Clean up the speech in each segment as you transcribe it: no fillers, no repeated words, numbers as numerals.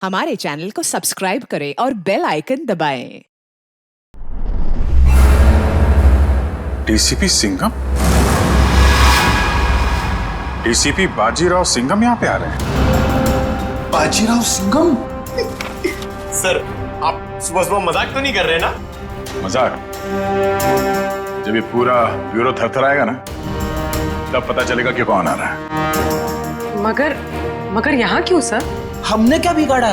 हमारे चैनल को सब्सक्राइब करें और बेल आइकन दबाएं। डीसीपी सिंघम? डीसीपी बाजीराव सिंघम यहाँ पे आ रहे हैं? बाजीराव सिंघम? सर, आप सुबह सुबह मजाक तो नहीं कर रहे ना? मजाक? जब ये पूरा ब्यूरो थरथराएगा ना, तब पता चलेगा कि कौन आ रहा है। मगर यहाँ क्यों सर? हमने क्या बिगाड़ा?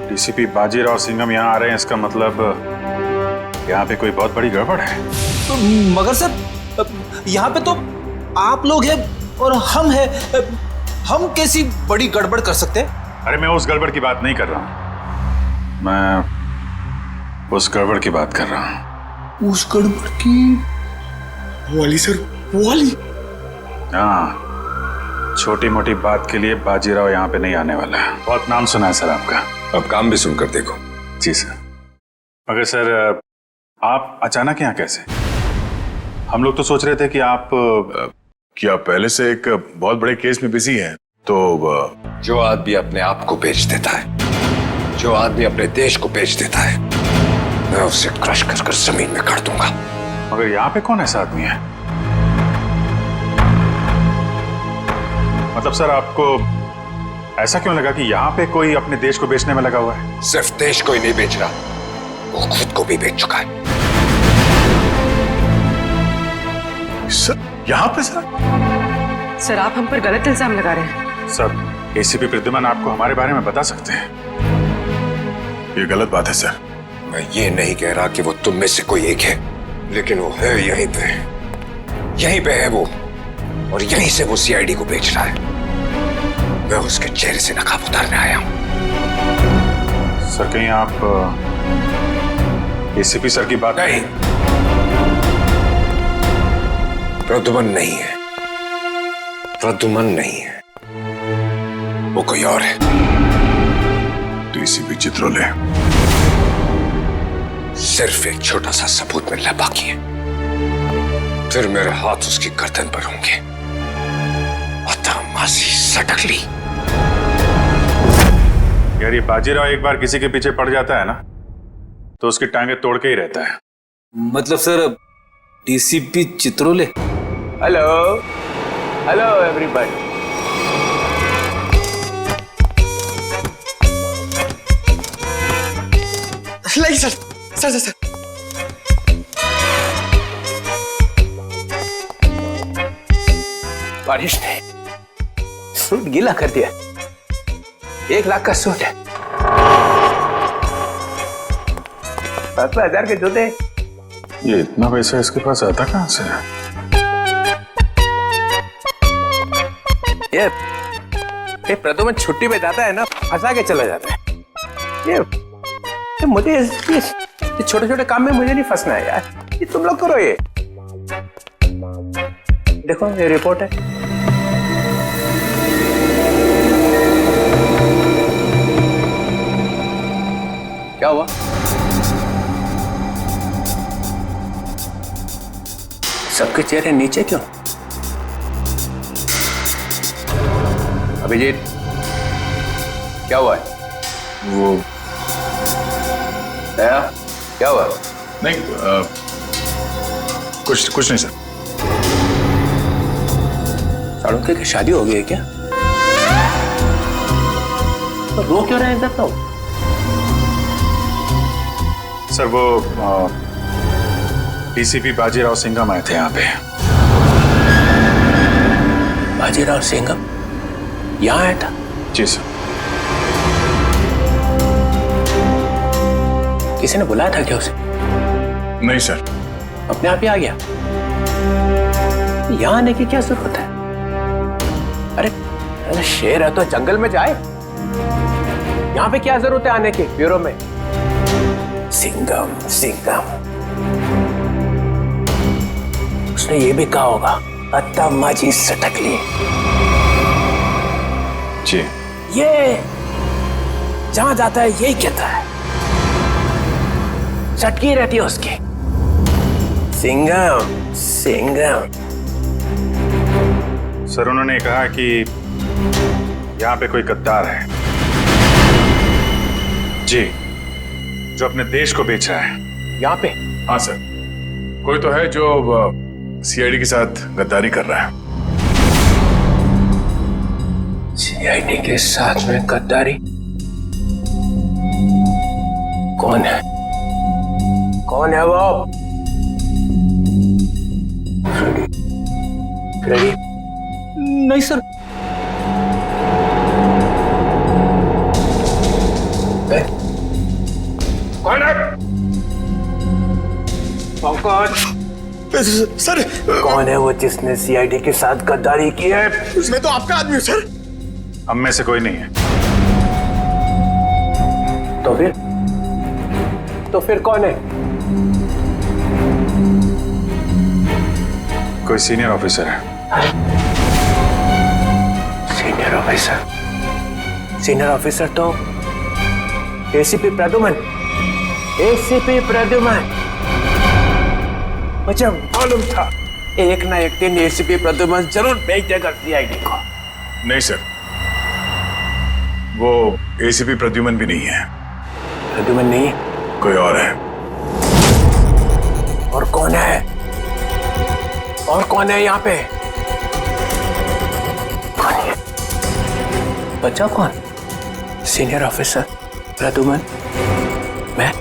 डीसीपी बाजीराव सिंघम यहाँ आ रहे हैं, इसका मतलब यहाँ पे कोई बहुत बड़ी गड़बड़ है। मगर सर, यहाँ पे तो आप लोग हैं और हम हैं। हम कैसी बड़ी गड़बड़ कर सकते हैं? अरे मैं उस गड़बड़ की बात नहीं कर रहा हूँ, मैं उस गड़बड़ की बात कर रहा हूँ। उस गड़बड़ की? वो वाली सर, वो वाली? हाँ, छोटी मोटी बात के लिए बाजीराव यहाँ पे नहीं आने वाला है। बहुत नाम सुना है सर आपका। अब काम भी सुनकर देखो। जी सर। मगर सर, आप अचानक यहाँ कैसे? हम लोग तो सोच रहे थे कि आप पहले से एक बहुत बड़े केस में बिजी हैं, तो जो आदमी अपने आप को बेच देता है, जो आदमी अपने देश को बेच देता है, मैं उसे क्रश कर कर जमीन में गाड़ दूंगा। मगर यहाँ पे कौन ऐसा आदमी है? मतलब सर, आपको ऐसा क्यों लगा कि यहाँ पे कोई अपने देश को बेचने में लगा हुआ है? सिर्फ देश को ही नहीं बेच रहा, वो खुद को भी बेच चुका है। सर, यहाँ पे सर, आप हम पर गलत इल्जाम लगा रहे हैं। सर, एसीपी प्रद्युमन आपको हमारे बारे में बता सकते हैं। ये गलत बात है सर। मैं ये नहीं कह रहा कि वो तुम में से कोई एक है, लेकिन वो है यहीं पे है वो, और यहीं से वो सीआईडी को बेच रहा है। मैं उसके चेहरे से नकाब उतारने आया हूं। सर, कहीं आप एसीपी सर की बात? नहीं, प्रद्युमन नहीं है, प्रद्युमन नहीं है, वो कोई और है। डीसीपी चित्रोले। सिर्फ एक छोटा सा सबूत मिलना बाकी है, फिर मेरे हाथ उसकी गर्दन पर होंगे। मासी सटकली। यार, ये बाजीराव एक बार किसी के पीछे पड़ जाता है ना, तो उसकी टांगे तोड़ के ही रहता है। मतलब sir, DCP Chitrole? Hello everybody. नहीं सर। बारिश ने सूट गीला कर दिया। 1 लाख का सूट है, 5,000 के जूते। ये इतना पैसा इसके पास आता कहां से? ये प्रद्युमन छुट्टी पे जाता है ना, फंसा के चला जाता है। ये मुझे ये छोटे छोटे काम में मुझे नहीं फंसना है यार। ये तुम लोग करो। ये देखो, ये रिपोर्ट है। क्या हुआ? सबके चेहरे नीचे क्यों? अभिजीत, क्या हुआ है? वो दया, क्या हुआ? नहीं, कुछ नहीं सर। साड़ुके की शादी हो गई है क्या? तो रो क्यों रहे हैं इधर? तो सर, वो डीसीपी बाजीराव सिंघम आए थे यहाँ पे। बाजीराव सिंघम यहाँ आया था? जी सर। किसी ने बुलाया था क्या उसे? नहीं सर। अपने आप ही आ गया? यहाँ आने की क्या जरूरत है? अरे शेर है तो जंगल में जाए। यहाँ पे क्या जरूरत है आने की ब्यूरो में? सिंघम उसने ये भी कहा होगा, अत्ता माजी सटकली। जी। ये जहां जाता है यही कहता है, चटकी रहती है उसकी। सिंघम। सर, उन्होंने कहा कि यहाँ पे कोई गद्दार है। जी, जो अपने देश को बेच रहा है। यहाँ पे? हाँ सर, कोई तो है जो सीआईडी के साथ गद्दारी कर रहा है। सीआईडी के साथ में गद्दारी? कौन है? कौन है वो? फ्रेडी? नहीं सर। कौन है? सर कौन है वो जिसने सीआईडी के साथ गद्दारी की है? मैं तो आपका आदमी हूँ सर। हम में से कोई नहीं है। तो फिर कौन है? कोई सीनियर ऑफिसर है। Senior officer? सीनियर ऑफिसर तो एसीपी प्रद्युमन। एसीपी प्रद्युमन, मुझे मालूम था एक ना एक दिन एसीपी प्रद्युमन जरूर बेच देगा सीआईडी को। नहीं सर, वो एसीपी प्रद्युमन भी नहीं है। प्रद्युमन नहीं? कोई और है। और कौन है? और कौन है यहाँ पे? कौन है? बचा कौन? सीनियर ऑफिसर प्रद्युमन, मैं?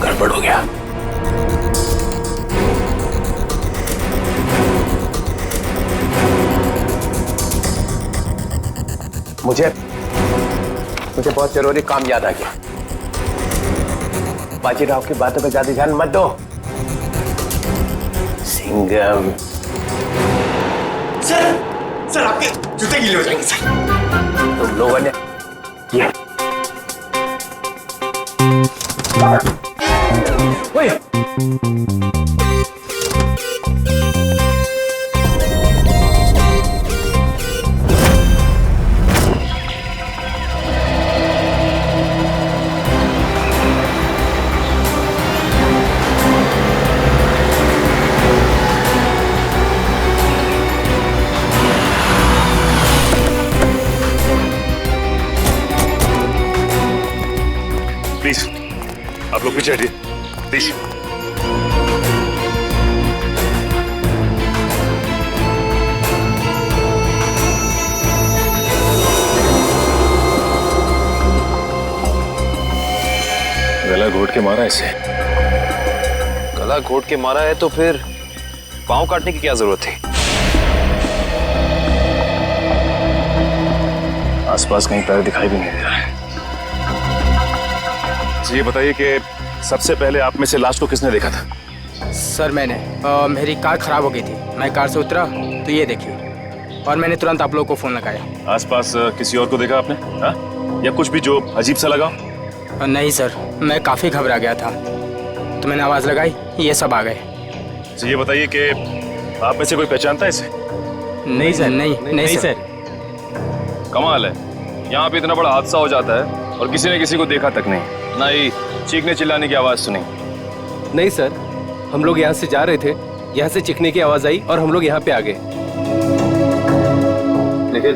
गड़बड़ हो गया। मुझे बहुत जरूरी काम याद आ गया। बाजीराव की बातों पे ज्यादा ध्यान मत दो। सिंघम। सर आपके जूते गीले हो जाएंगे सर। तुम लोगों ने ये ओए! प्लीज आप लोग पीछे हटिए प्लीज। गला घोट के मारा इसे। गला घोट के मारा है तो फिर पांव काटने की क्या जरूरत थी? आसपास कहीं पैर दिखाई भी नहीं दे रहा है। ये बताइए कि सबसे पहले आप में से लाश को किसने देखा था? सर मैंने मेरी कार खराब हो गई थी। मैं कार से उतरा तो ये देखिए, और मैंने तुरंत आप लोगों को फोन लगाया। आसपास किसी और को देखा आपने? हा? या कुछ भी जो अजीब सा लगा? नहीं सर, मैं काफी घबरा गया था तो मैंने आवाज लगाई, ये सब आ गए। ये बताइए कि आप में से कोई पहचानता है इसे? नहीं सर, नहीं सर। कमाल है, यहाँ पे इतना बड़ा हादसा हो जाता है और किसी ने किसी को देखा तक नहीं, ना ही चीखने चिल्लाने की आवाज सुनी। नहीं सर, हम लोग यहाँ से जा रहे थे, यहाँ से चीखने की आवाज आई और हम लोग यहाँ पे आ गए। लेकिन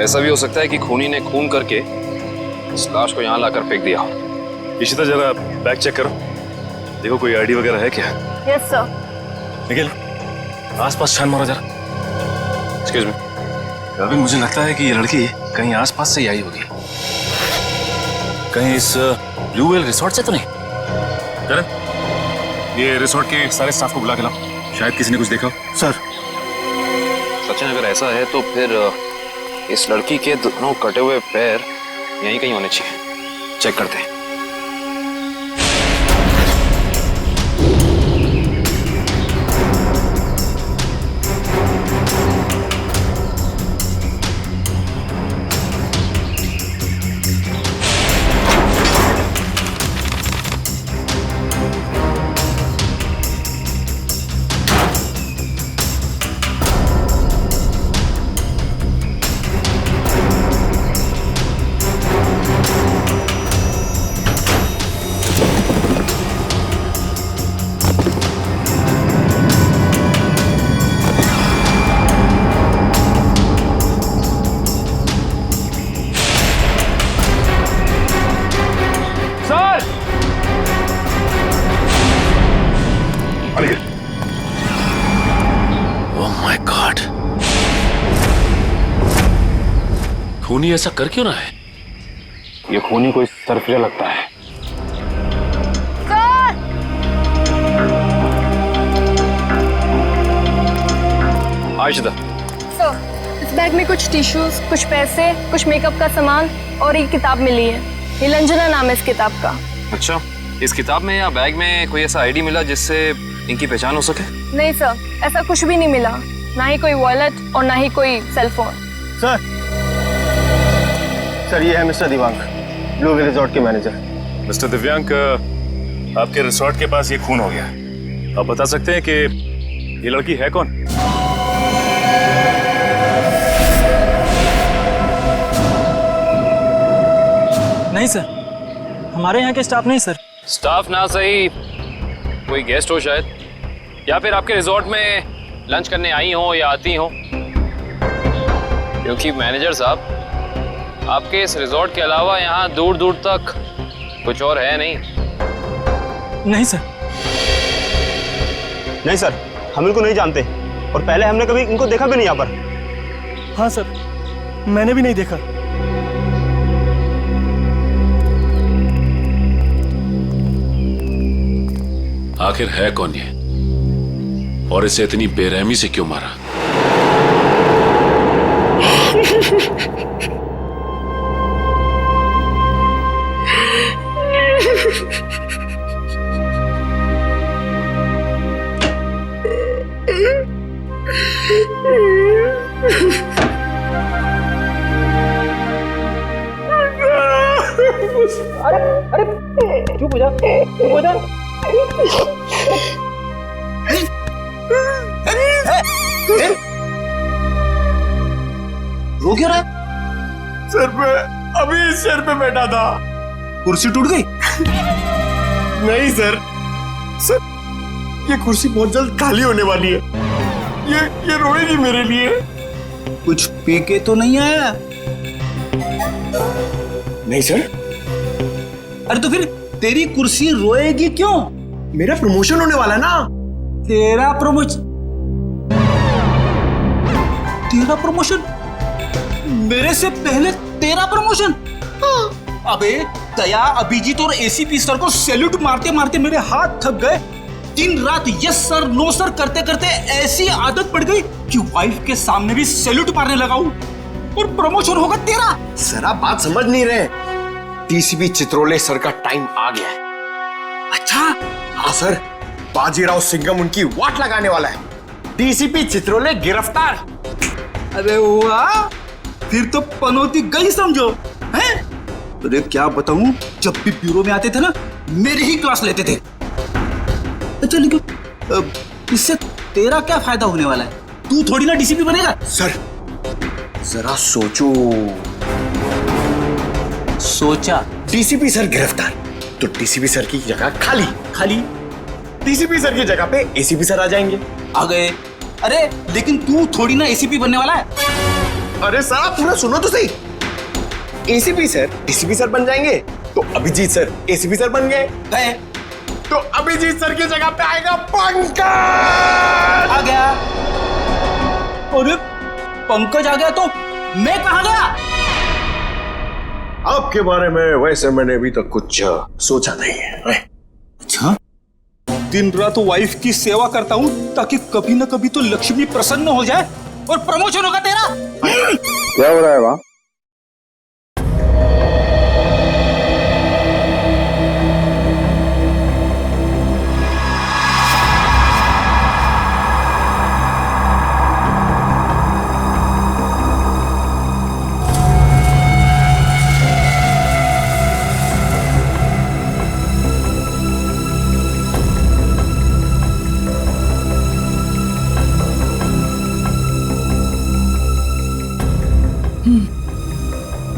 ऐसा भी हो सकता है कि खूनी ने खून करके इस लाश को यहाँ लाकर फेंक दिया। इशिता जरा बैग चेक करो, देखो कोई आईडी वगैरह है क्या? Yes sir. निखिल आसपास छान मारो जरा। एक्सक्यूज मी, अभी मुझे लगता है कि ये लड़की कहीं आसपास से ही आई होगी। कहीं इस ब्लू वेल रिसोर्ट से तो नहीं? करण, ये रिसोर्ट के सारे स्टाफ को बुला के लाओ, शायद किसी ने कुछ देखा हो। सर सचिन, अगर ऐसा है तो फिर इस लड़की के दोनों कटे हुए पैर यहीं कहीं होने चाहिए। चेक करते हैं। खूनी ऐसा कर क्यों रहा है? ये खूनी कोई सरफिरा लगता है। आयशा, सर, इस बैग में कुछ टिश्यूज, कुछ पैसे, कुछ मेकअप का सामान और एक किताब मिली है। नीलंजना नाम है इस किताब का। अच्छा, इस किताब में या बैग में कोई ऐसा आईडी मिला जिससे इनकी पहचान हो सके? नहीं सर, ऐसा कुछ भी नहीं मिला, ना ही कोई वॉलेट और ना ही कोई सेल फोन। सर ये है mister Divang, blue whale resort के मैनेजर। मिस्टर दिव्यांग, आपके रिसोर्ट के पास ये खून हो गया। आप बता सकते हैं कि ये लड़की है कौन? नहीं सर, हमारे यहाँ के स्टाफ नहीं सर। स्टाफ ना सही, कोई गेस्ट हो शायद, या फिर आपके रिजॉर्ट में लंच करने आई हो या आती हो। क्योंकि मैनेजर साहब, आपके इस रिजॉर्ट के अलावा यहाँ दूर दूर तक कुछ और है नहीं। नहीं सर। नहीं सर, हम इनको नहीं जानते और पहले हमने कभी इनको देखा भी नहीं यहाँ पर। हाँ सर, मैंने भी नहीं देखा। आखिर है कौन ये, और इसे इतनी बेरहमी से क्यों मारा? अरे चुप हो जा, चुप हो जा। रो क्यों रहा? सर पे अभी इस चेयर पे बैठा था, कुर्सी टूट गई? नहीं सर, सर ये कुर्सी बहुत जल्द खाली होने वाली है। ये रोएगी मेरे लिए। कुछ पी के तो नहीं आया? नहीं सर। अरे तो फिर तेरी कुर्सी रोएगी क्यों? मेरा प्रमोशन होने वाला है ना। तेरा प्रमोशन? तेरा प्रमोशन? मेरे से पहले तेरा प्रमोशन? अबे दया, अभिजीत और एसीपी सर को सैल्यूट मारते मारते मेरे हाथ थक गए। दिन रात यस सर नो सर करते करते ऐसी आदत पड़ गई कि वाइफ के सामने भी सैल्यूट मारने लगा हूं, और प्रमोशन होगा तेरा। सर आप बात समझ नहीं रहे। डीसीपी चित्रोले सर का टाइम आ गया है। अच्छा? हाँ सर, बाजीराव सिंघम उनकी वाट लगाने वाला है। डीसीपी चित्रोले गिरफ्तार। अरे वाह, फिर तो पनौती गई समझो। हैं? अरे क्या बताऊं, जब भी ब्यूरो में आते थे ना, मेरी ही क्लास लेते थे। अच्छा लेकिन इससे तेरा क्या फायदा होने वाला है? तू थोड़ी ना डीसीपी बनेगा। सर जरा सोचो। सोचा? डीसीपी सर गिरफ्तार तो डीसीपी सर की जगह खाली। खाली? डीसीपी सर की जगह पे एसीपी सर आ जाएंगे। आ गए। अरे लेकिन तू थोड़ी ना एसीपी बनने वाला है। अरे सर आप पूरा सुनो तो सही। एसीपी सर डीसीपी सर बन जाएंगे तो अभिजीत सर एसीपी सर बन गए तो अभिजीत सर की जगह पे आएगा पंकज। आ गया। अरे पंकज आ गया तो मैं कहां गया? आपके बारे में वैसे मैंने अभी तक कुछ सोचा नहीं है। अच्छा, दिन रात वाइफ की सेवा करता हूं ताकि कभी ना कभी तो लक्ष्मी प्रसन्न हो जाए और प्रमोशन होगा तेरा। क्या हो रहा है वहां?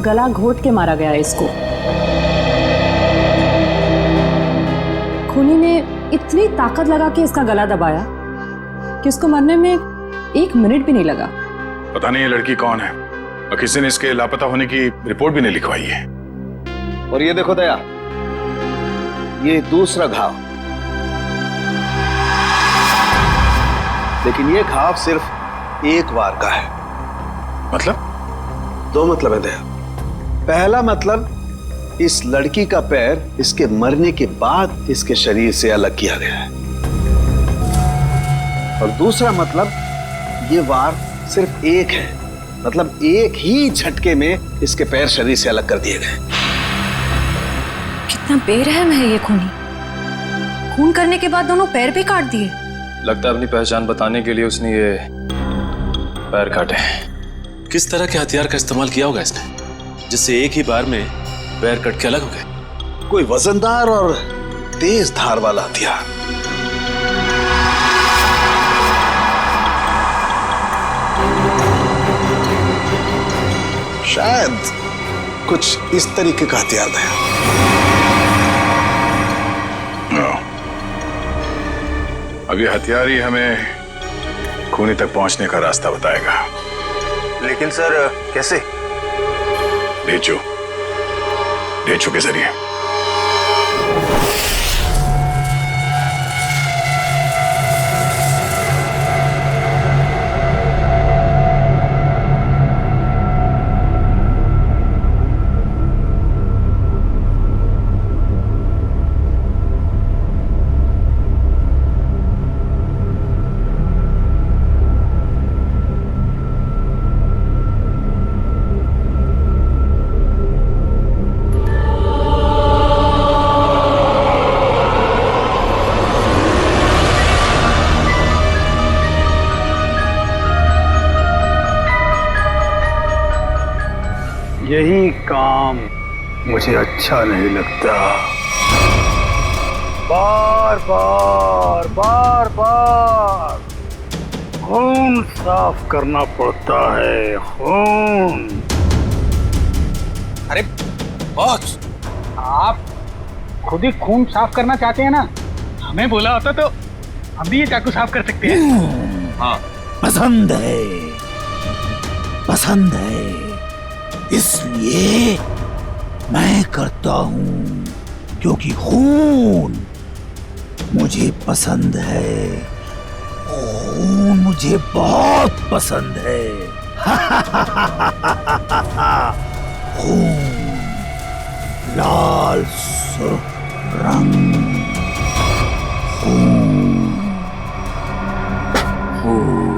गला घोट के मारा गया इसको। खूनी ने इतनी ताकत लगा के इसका गला दबाया कि उसको मरने में 1 मिनट भी नहीं लगा। पता नहीं ये लड़की कौन है, और किसी ने इसके लापता होने की रिपोर्ट भी नहीं लिखवाई है। और ये देखो दया, ये दूसरा घाव, लेकिन ये घाव सिर्फ एक बार का है। मतलब दो मतलब है दया। पहला मतलब इस लड़की का पैर इसके मरने के बाद इसके शरीर से अलग किया गया है, और दूसरा मतलब ये वार सिर्फ एक है, मतलब एक ही झटके में इसके पैर शरीर से अलग कर दिए गए। कितना बेरहम है ये खूनी। खून करने के बाद दोनों पैर भी काट दिए। लगता है अपनी पहचान बताने के लिए उसने ये पैर काटे। किस तरह के हथियार का इस्तेमाल किया होगा इसने, जिससे एक ही बार में पैर कट के अलग हो गए? कोई वजनदार और तेज धार वाला हथियार। शायद कुछ इस तरीके का हथियार है। अब ये हथियार ही हमें खूनी तक पहुंचने का रास्ता बताएगा। लेकिन सर कैसे? डेचू के जरिए। यही काम मुझे अच्छा नहीं लगता। बार बार खून साफ करना पड़ता है, खून। अरे बॉस, आप खुद ही खून साफ करना चाहते हैं ना? हमें बोला होता तो हम भी ये चाकू साफ कर सकते हैं। हाँ, पसंद है, इसलिए मैं करता हूं, क्योंकि खून मुझे पसंद है। खून मुझे बहुत पसंद है। खून, लाल सुर्ख रंग, खून, खून।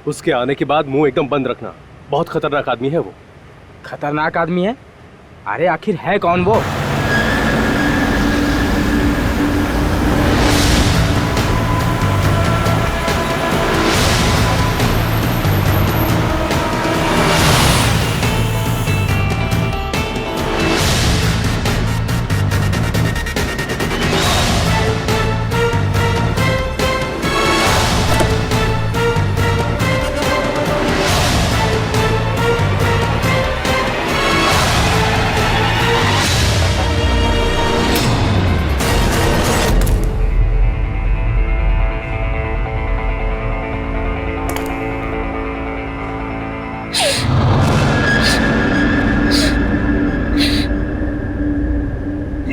उसके आने के बाद मुंह एकदम बंद रखना। बहुत खतरनाक आदमी है वो। खतरनाक आदमी है? अरे आखिर है कौन वो?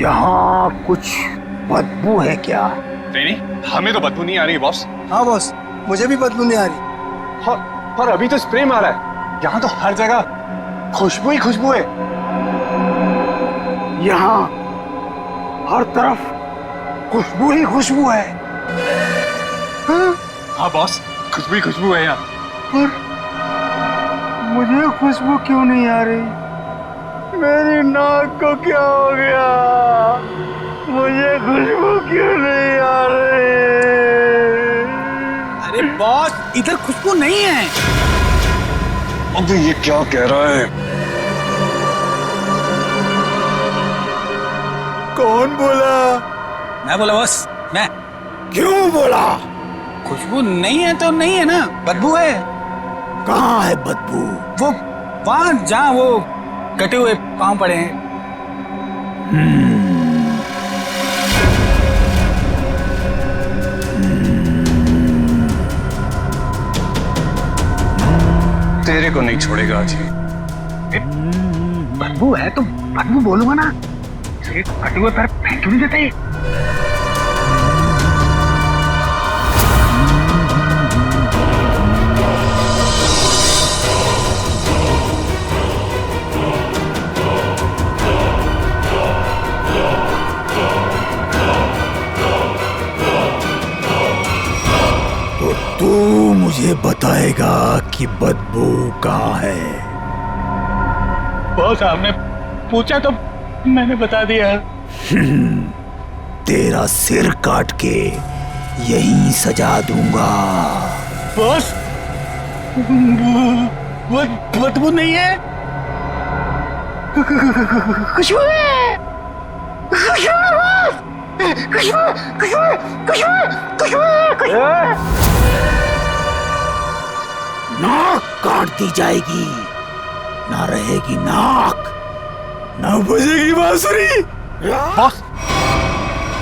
यहाँ कुछ बदबू है क्या? नहीं, हमें तो बदबू नहीं आ रही बॉस। हाँ बॉस, मुझे भी बदबू नहीं आ रही। और अभी तो स्प्रे मारा है। यहाँ तो हर जगह खुशबू ही खुशबू है। यहाँ हर तरफ खुशबू ही खुशबू है। हाँ बॉस, खुशबू ही खुशबू है यहाँ। पर मुझे खुशबू क्यों नहीं आ रही? मेरी नाक को क्या हो गया? मुझे खुशबू क्यों नहीं आ रही? अरे बॉस, इधर खुशबू नहीं है। अबे ये क्या कह रहा है? कौन बोला? मैं बोला बॉस, मैं। क्यों बोला? खुशबू नहीं है तो नहीं है ना, बदबू है। कहाँ है बदबू? वो वहां जहाँ वो कटे हुए पांव पड़े हैं। तेरे को नहीं छोड़ेगा आज ये। बदबू है तो बदबू बोलूंगा ना। कटे हुए पैर फेंक क्यों नहीं देते? तो तू मुझे बताएगा कि बदबू कहाँ है? बॉस आपने पूछा तो मैंने बता दिया। तेरा सिर काट के यहीं सजा दूंगा। बॉस वो बदबू नहीं है, खुशबू है। नाक काट दी जाएगी, ना रहेगी नाक, ना बजेगी बांसुरी। बॉस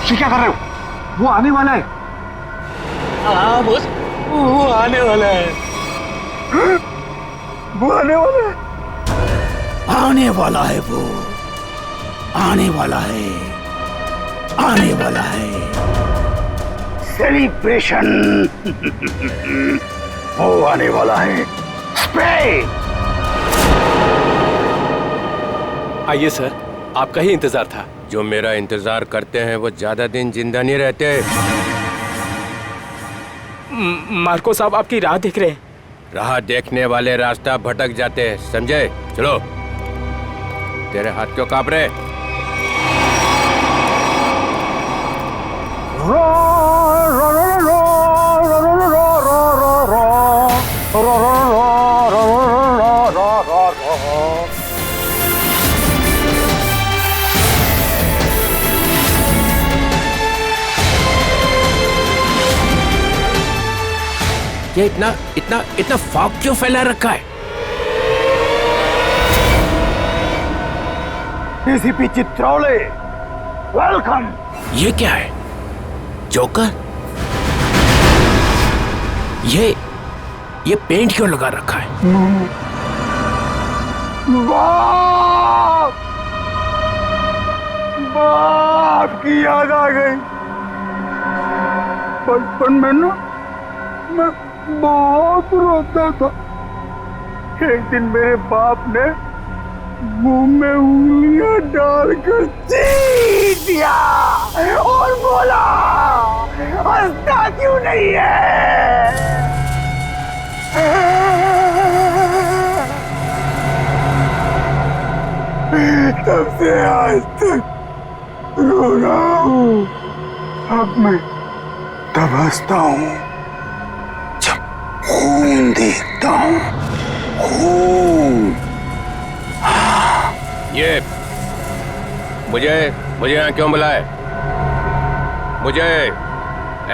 क्या कर रहे हो? वो आने वाला है। हाँ बॉस, वो आने वाला है। वो आने वाला है, आने वाला है, वो आने वाला है, आने वाला है। सेलिब्रेशन वो आने वाला है। स्प्रे। आइए सर, आपका ही इंतजार था। जो मेरा इंतजार करते हैं वो ज्यादा दिन जिंदा नहीं रहते। मार्को साहब आपकी राह देख रहे हैं। राह देखने वाले रास्ता भटक जाते हैं, समझे? चलो। तेरे हाथ क्यों कांप रहे? ये इतना इतना इतना फॉग क्यों फैला रखा है? ACP Chitrole, welcome. ये क्या है? जोकर? ये पेंट क्यों लगा रखा है? बाप की याद आ गई। बचपन में ना मैं बहुत रोता था। एक दिन मेरे बाप ने मुंह में उंगलियां डालकर चीर दिया और बोला, हंसता क्यों नहीं है? तब से आज तक रो रहा हूँ। अब मैं तब हंसता हूँ जब खून देखता हूँ। खून। ये मुझे यहाँ क्यों बुलाए? मुझे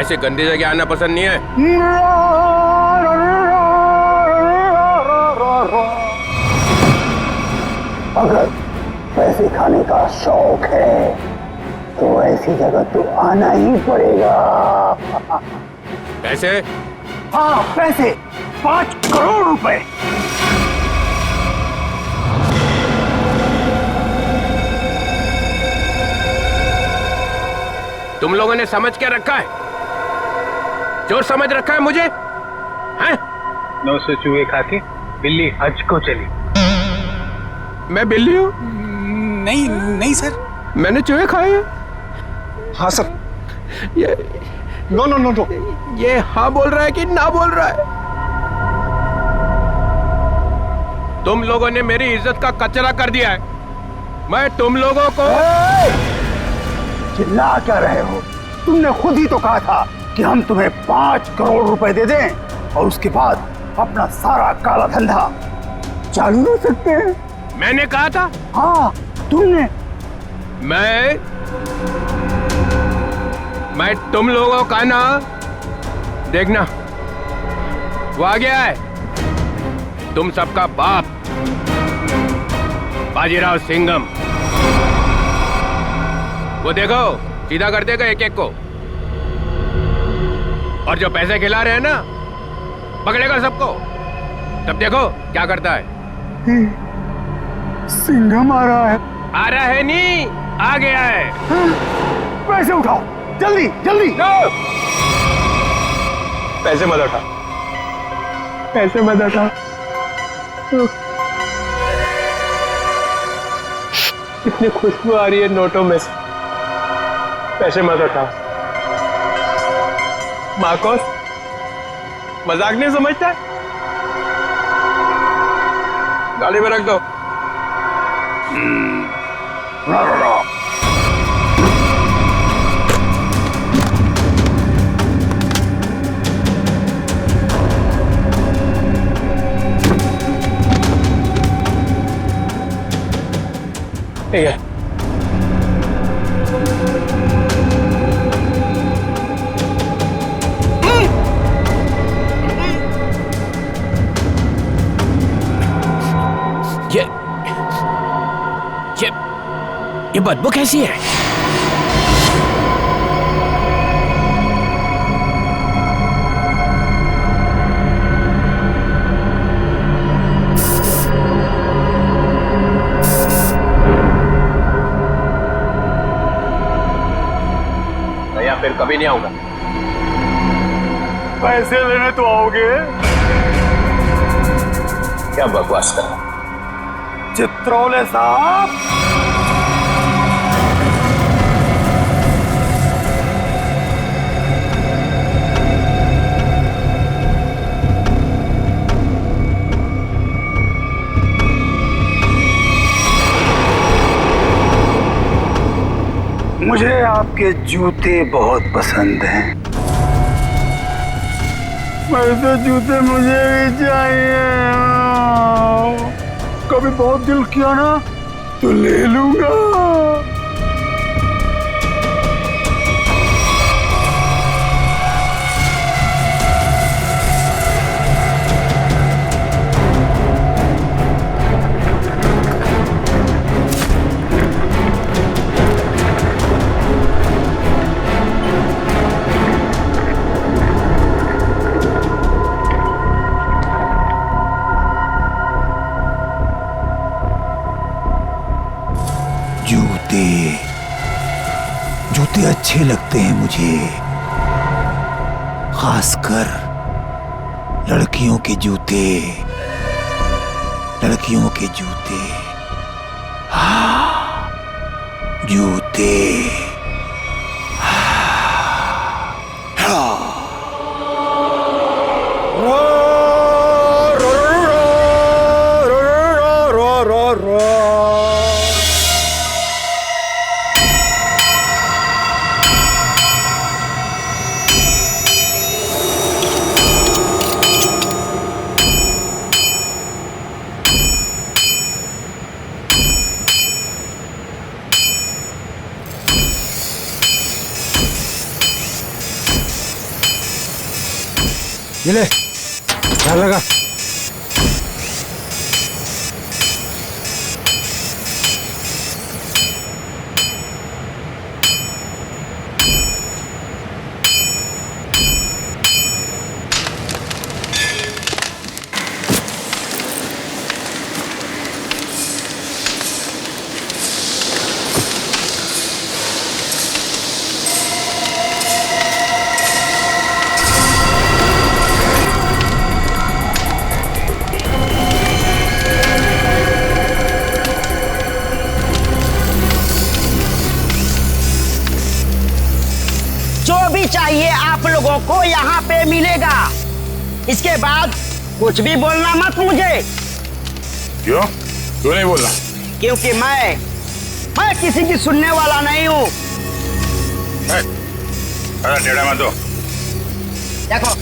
ऐसे गंदी जगह आना पसंद नहीं है। अगर पैसे खाने का शौक है तो ऐसी जगह तो आना ही पड़ेगा। पैसे? हाँ पैसे, 5 करोड़ रुपए। तुम लोगों ने समझ क्या रखा है? जो समझ रखा है मुझे, हैं? 900 चूहे खा के बिल्ली हज को चली। मैं बिल्ली हूँ? नहीं नहीं सर, मैंने चूहे खाए हैं। हाँ सर। ये नो नो नो नो, ये हाँ बोल रहा है कि ना बोल रहा है? तुम लोगों ने मेरी इज्जत का कचरा कर दिया है। मैं तुम लोगों को। चिल्ला क्या रहे हो? तुमने खुद ही तो कहा था कि हम तुम्हें 5 करोड़ रुपए दे दें और उसके बाद अपना सारा काला धंधा चालू रख सकते हैं। मैंने कहा था? हाँ तुमने। मैं तुम लोगों का ना, देखना वो आ गया है, तुम सबका बाप बाजीराव सिंघम। वो देखो सीधा कर देगा एक एक को, और जो पैसे खिला रहे हैं ना पकड़ेगा सबको। तब देखो क्या करता है। सिंघम आ रहा है। आ रहा है नहीं, आ गया है। पैसे उठाओ जल्दी जल्दी। पैसे मत उठा, पैसे मत उठा। इतनी खुशबू आ रही है नोटों में से, पैसे मत उठा। मार्कोस मजाक नहीं समझता, गाड़ी में रख दो। ठीक है। ये बदबू कैसी है? या फिर कभी नहीं आऊंगा। पैसे लेने तो आओगे? क्या बकवास कर रहा? चित्रोले साहब, मुझे आपके जूते बहुत पसंद हैं। वैसे जूते मुझे भी चाहिए। कभी बहुत दिल किया ना तो ले लूंगा। जूते अच्छे लगते हैं मुझे, खासकर लड़कियों के जूते, लड़कियों के जूते। हाँ, जूते। ये ले, ध्यान लगा। चाहिए आप लोगों को यहाँ पे मिलेगा। इसके बाद कुछ भी बोलना मत मुझे। क्यों? क्यों नहीं बोलना? क्योंकि मैं किसी की सुनने वाला नहीं हूँ। टेढ़ा मत दो। देखो,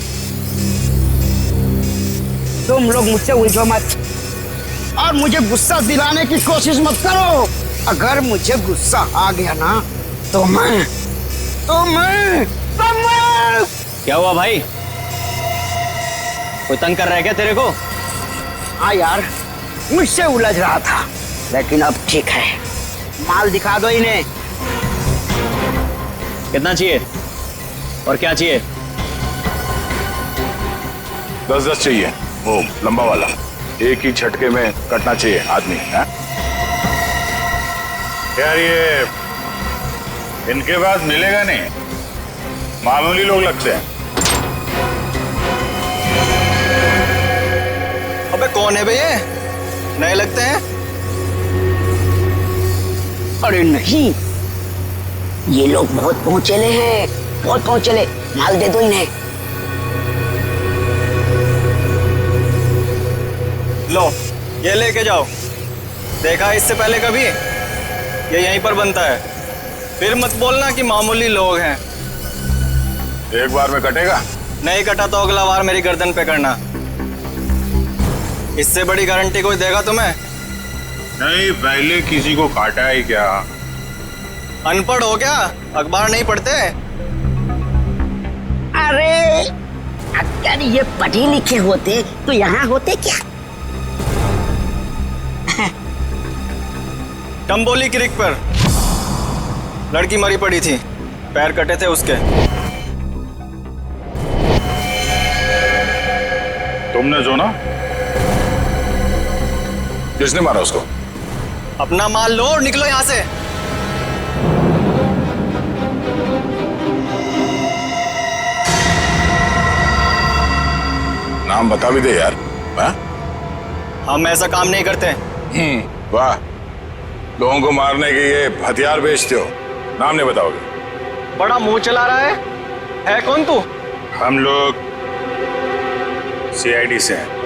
तुम लोग मुझसे उलझो मत और मुझे गुस्सा दिलाने की कोशिश मत करो। अगर मुझे गुस्सा आ गया ना तो मैं क्या हुआ भाई? कोई तंग कर रहा है क्या तेरे को? हाँ यार, मुझसे उलझ रहा था, लेकिन अब ठीक है। माल दिखा दो इन्हें। कितना चाहिए और क्या चाहिए? 10-10 चाहिए, वो लंबा वाला, एक ही झटके में कटना चाहिए आदमी है? यार ये इनके पास मिलेगा नहीं, मामूली लोग लगते हैं। अबे कौन है बे ये? नए लगते हैं। अरे नहीं, ये लोग बहुत पहुंचेले हैं, बहुत पहुंचेले। माल दे दो इन्हें। लो ये लेके जाओ। देखा है इससे पहले कभी? ये यहीं पर बनता है। फिर मत बोलना कि मामूली लोग हैं। एक बार में कटेगा? नहीं कटा तो अगला बार मेरी गर्दन पे करना। इससे बड़ी गारंटी कोई देगा तुम्हें? नहीं, पहले किसी को काटा है क्या? अनपढ़ हो क्या? अखबार नहीं पढ़ते? अरे अगर ये पढ़े लिखे होते तो यहाँ होते क्या? टम्बोली क्रिक पर लड़की मरी पड़ी थी, पैर कटे थे उसके। तुमने जो ना? किसने मारा उसको? अपना माल लो और निकलो यहाँ से। नाम बता भी दे यार। हम ऐसा काम नहीं करते। वाह, लोगों को मारने के ये हथियार बेचते हो, नाम नहीं बताओगे? बड़ा मुंह चला रहा है कौन तू? हम लोग CID से हैं।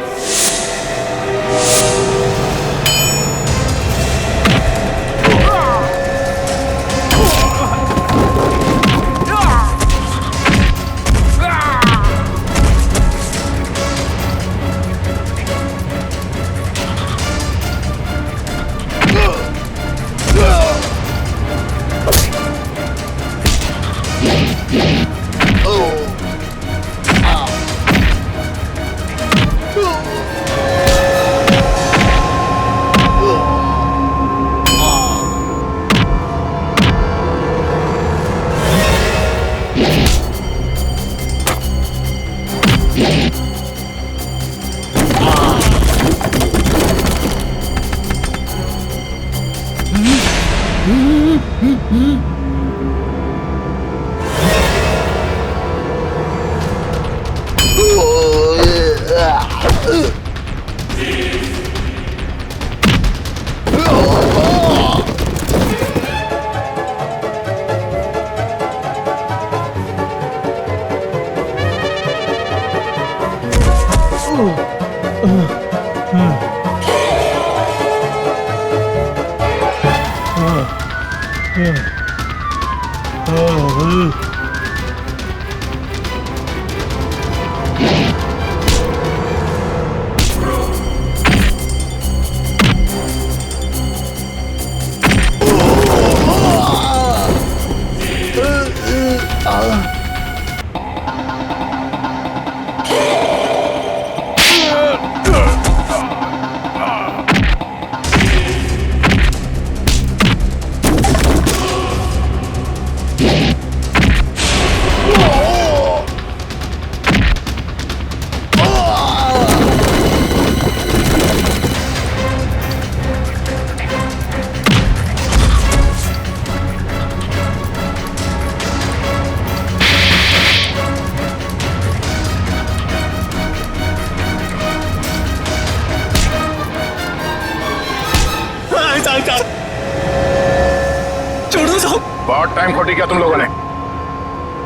बहुत टाइम खोटी किया तुम लोगों ने।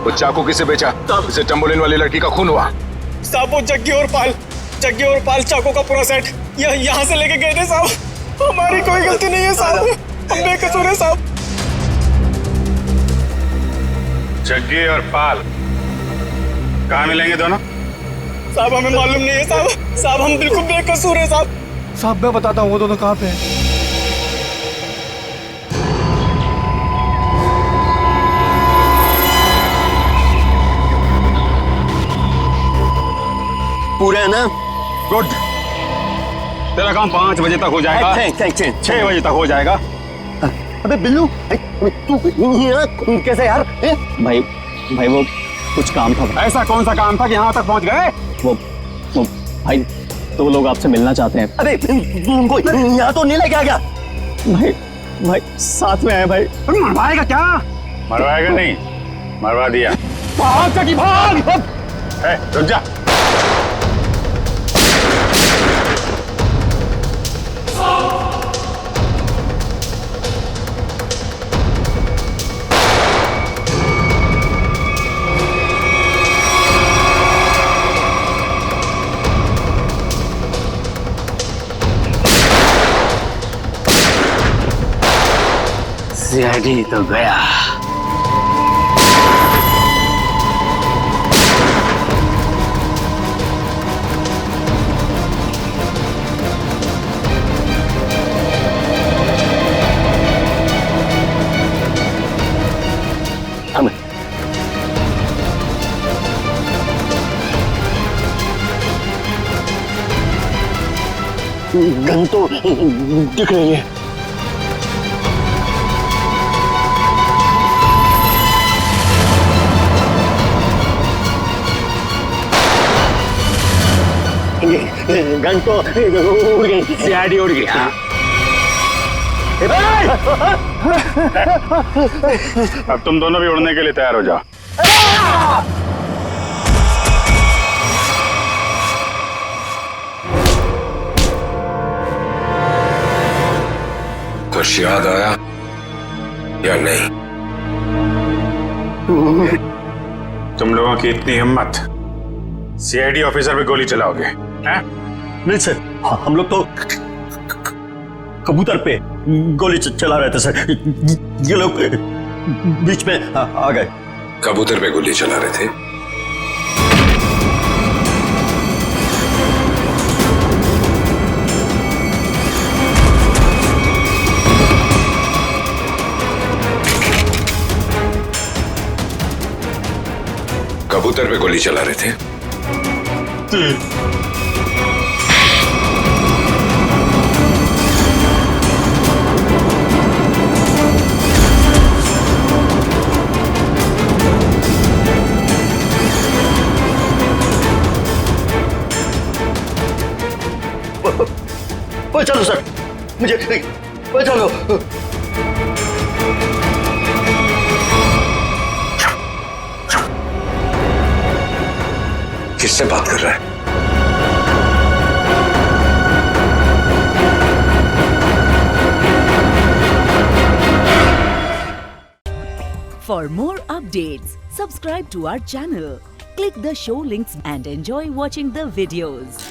वो चाकू किसे बेचा? इसे टम्बोलिन वाली लड़की का खून हुआ। साहब वो जग्गी और पाल चाकू का पूरा सेट यहाँ से लेके गए थे साहब। हमारी कोई गलती नहीं है साहब, हम बेकसूर है साहब। जग्गी और पाल कहाँ मिलेंगे दोनों? साहब हमें मालूम नहीं है साहब हम बिल्कुल बेकसूर है साहब। साहब मैं बताता हूँ वो दोनों कहाँ पे हैं। पूरे हैं ना? गुड। तेरा काम 5 बजे तक हो जाएगा। 6 बजे तक हो जाएगा। अबे बिल्लू, तू कैसे यार? भाई वो कुछ काम था। ऐसा कौन सा काम था कि यहाँ तक पहुँच गए? वो भाई तो लोग आपसे मिलना चाहते हैं। अरे तू उनको यहाँ तो नहीं लेके आ गया? भाई साथ में है भाई। मरवाएगा क्या? मरवाएगा नहीं, मरवा दिया। भाग सकी भाग। रुक जा। सीआईडी तो गया। गन तो दिख रही है। गन तो उड़ गई, सीआईडी उड़ गई। अब तुम दोनों भी उड़ने के लिए तैयार हो जाओ। कुछ याद आया या नहीं? तुम लोगों की इतनी हिम्मत, सीआईडी ऑफिसर पे गोली चलाओगे? हैं? नहीं सर, हम लोग तो कबूतर पे गोली चला रहे थे सर। ये लोग बीच में आ गए। कबूतर पे गोली चला रहे थे? कबूतर पे गोली चला रहे थे? चलो सर, मुझे चलो। किससे बात कर रहा है? For more updates, subscribe to our channel, click the show links and enjoy watching the videos.